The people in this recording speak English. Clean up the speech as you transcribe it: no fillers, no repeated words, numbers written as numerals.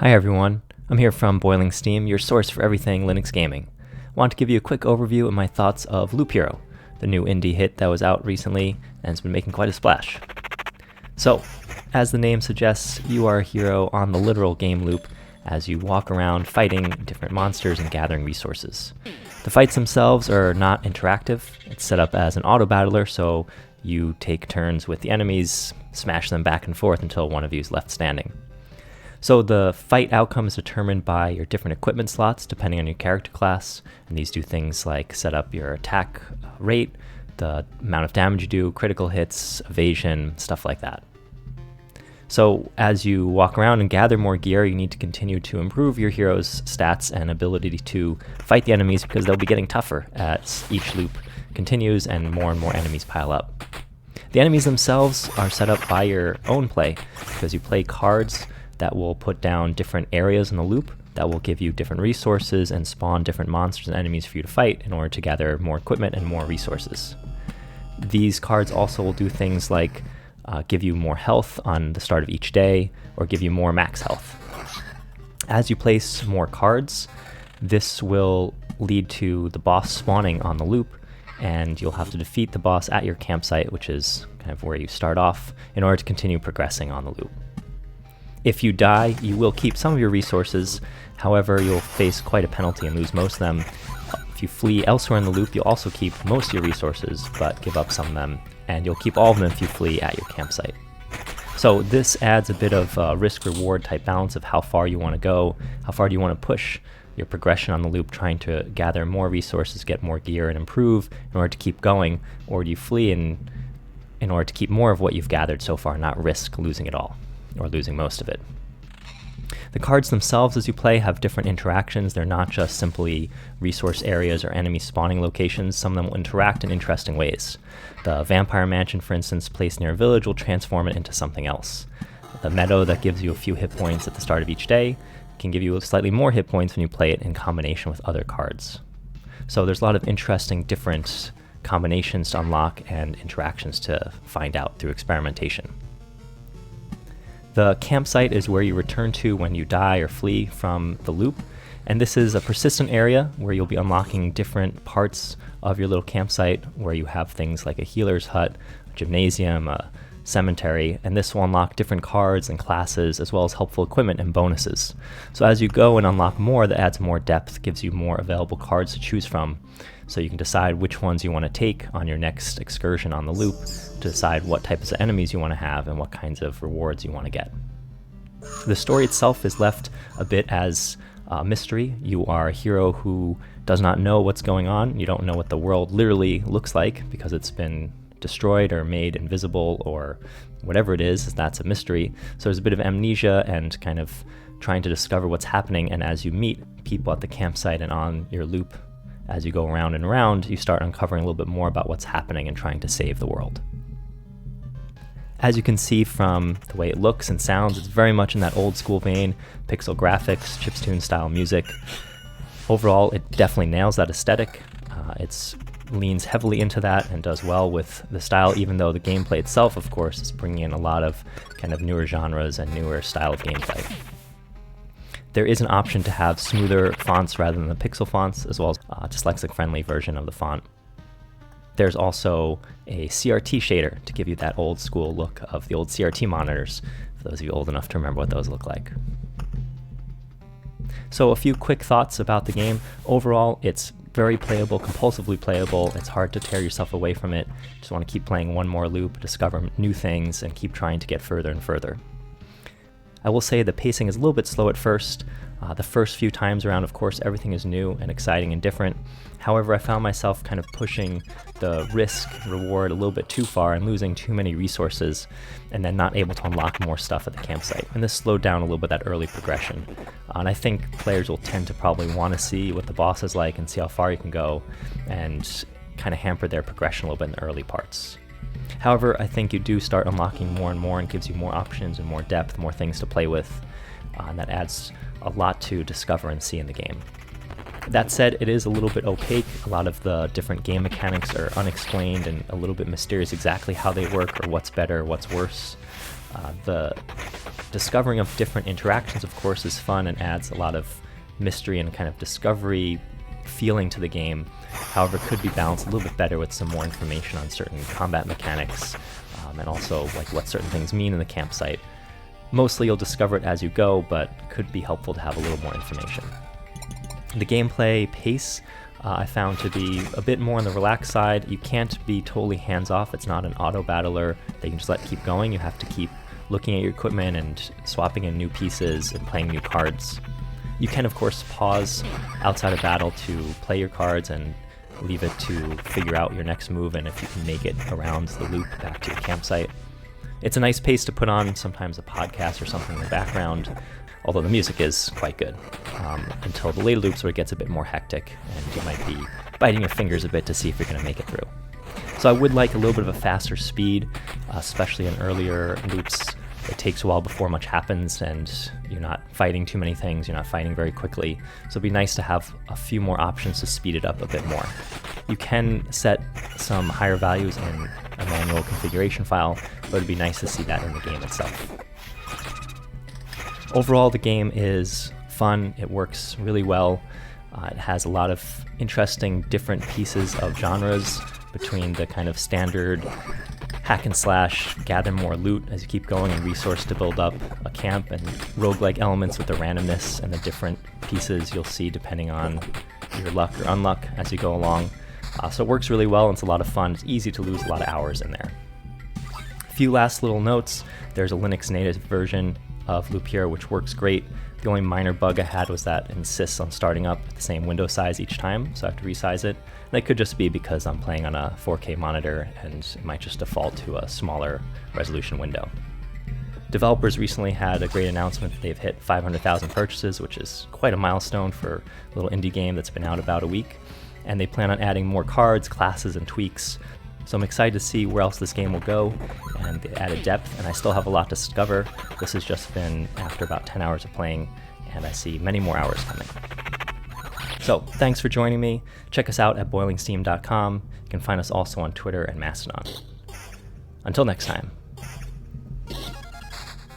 Hi everyone, I'm here from Boiling Steam, your source for everything Linux gaming. I want to give you a quick overview of my thoughts of Loop Hero, the new indie hit that was out recently and has been making quite a splash. So, as the name suggests, you are a hero on the literal game loop as you walk around fighting different monsters and gathering resources. The fights themselves are not interactive. It's set up as an auto battler, so you take turns with the enemies, smash them back and forth until one of you is left standing. So the fight outcome is determined by your different equipment slots depending on your character class, and these do things like set up your attack rate, the amount of damage you do, critical hits, evasion, stuff like that. So as you walk around and gather more gear, you need to continue to improve your hero's stats and ability to fight the enemies because they'll be getting tougher as each loop continues and more enemies pile up. The enemies themselves are set up by your own play because you play cards that will put down different areas in the loop that will give you different resources and spawn different monsters and enemies for you to fight in order to gather more equipment and more resources. These cards also will do things like give you more health on the start of each day or give you more max health. As you place more cards, this will lead to the boss spawning on the loop, and you'll have to defeat the boss at your campsite, which is kind of where you start off, in order to continue progressing on the loop. If you die, you will keep some of your resources, however, you'll face quite a penalty and lose most of them. If you flee elsewhere in the loop, you'll also keep most of your resources, but give up some of them, and you'll keep all of them if you flee at your campsite. So this adds a bit of risk-reward type balance of how far you want to go, how far do you want to push your progression on the loop, trying to gather more resources, get more gear, and improve in order to keep going, or do you flee in order to keep more of what you've gathered so far, not risk losing it all, or losing most of it. The cards themselves as you play have different interactions. They're not just simply resource areas or enemy spawning locations. Some of them will interact in interesting ways. The Vampire Mansion, for instance, placed near a village will transform it into something else. The meadow that gives you a few hit points at the start of each day can give you slightly more hit points when you play it in combination with other cards. So there's a lot of interesting different combinations to unlock and interactions to find out through experimentation. The campsite is where you return to when you die or flee from the loop, and this is a persistent area where you'll be unlocking different parts of your little campsite where you have things like a healer's hut, a gymnasium, a cemetery, and this will unlock different cards and classes as well as helpful equipment and bonuses. So as you go and unlock more, that adds more depth, gives you more available cards to choose from, so you can decide which ones you want to take on your next excursion on the loop to decide what types of enemies you want to have and what kinds of rewards you want to get. The story itself is left a bit as a mystery. You are a hero who does not know what's going on. You don't know what the world literally looks like because it's been destroyed or made invisible or whatever it is. That's a mystery. So there's a bit of amnesia and kind of trying to discover what's happening, and as you meet people at the campsite and on your loop, as you go around and around, you start uncovering a little bit more about what's happening and trying to save the world. As you can see from the way it looks and sounds, it's very much in that old school vein, pixel graphics, chiptune style music. Overall, it definitely nails that aesthetic. It leans heavily into that and does well with the style, even though the gameplay itself, of course, is bringing in a lot of kind of newer genres and newer style of gameplay. There is an option to have smoother fonts rather than the pixel fonts, as well as a dyslexic-friendly version of the font. There's also a CRT shader to give you that old school look of the old CRT monitors, for those of you old enough to remember what those look like. So a few quick thoughts about the game. Overall, it's very playable, compulsively playable. It's hard to tear yourself away from it. Just want to keep playing one more loop, discover new things, and keep trying to get further and further. I will say the pacing is a little bit slow at first. The first few times around, of course, everything is new and exciting and different. However, I found myself kind of pushing the risk-reward a little bit too far and losing too many resources and then not able to unlock more stuff at the campsite. And this slowed down a little bit that early progression. And I think players will tend to probably want to see what the boss is like and see how far you can go, and kind of hamper their progression a little bit in the early parts. However, I think you do start unlocking more and more and gives you more options and more depth, more things to play with, and that adds a lot to discover and see in the game. That said, it is a little bit opaque. A lot of the different game mechanics are unexplained and a little bit mysterious exactly how they work or what's better, what's worse. The discovering of different interactions, of course, is fun and adds a lot of mystery and kind of discovery feeling to the game. However, it could be balanced a little bit better with some more information on certain combat mechanics, and also like what certain things mean in the campsite. Mostly you'll discover it as you go, but could be helpful to have a little more information. The gameplay pace I found to be a bit more on the relaxed side. You can't be totally hands-off. It's not an auto battler that you can just keep going. You have to keep looking at your equipment and swapping in new pieces and playing new cards. You can, of course, pause outside of battle to play your cards and leave it to figure out your next move and if you can make it around the loop back to your campsite. It's a nice pace to put on, sometimes a podcast or something in the background, although the music is quite good, until the later loops where it gets a bit more hectic and you might be biting your fingers a bit to see if you're going to make it through. So I would like a little bit of a faster speed, especially in earlier loops. It takes a while before much happens and you're not fighting too many things, you're not fighting very quickly. So it'd be nice to have a few more options to speed it up a bit more. You can set some higher values in a manual configuration file, but it'd be nice to see that in the game itself. Overall, the game is fun, it works really well. It has a lot of interesting different pieces of genres between the kind of standard hack and slash, gather more loot as you keep going and resource to build up a camp, and roguelike elements with the randomness and the different pieces you'll see depending on your luck or unluck as you go along. So it works really well and it's a lot of fun. It's easy to lose a lot of hours in there. A few last little notes. There's a Linux native version of Loop Hero which works great. The only minor bug I had was that it insists on starting up at the same window size each time, so I have to resize it. That could just be because I'm playing on a 4K monitor and it might just default to a smaller resolution window. Developers recently had a great announcement that they've hit 500,000 purchases, which is quite a milestone for a little indie game that's been out about a week. And they plan on adding more cards, classes, and tweaks. So I'm excited to see where else this game will go and the added depth, and I still have a lot to discover. This has just been after about 10 hours of playing, and I see many more hours coming. So thanks for joining me. Check us out at boilingsteam.com. You can find us also on Twitter and Mastodon. Until next time.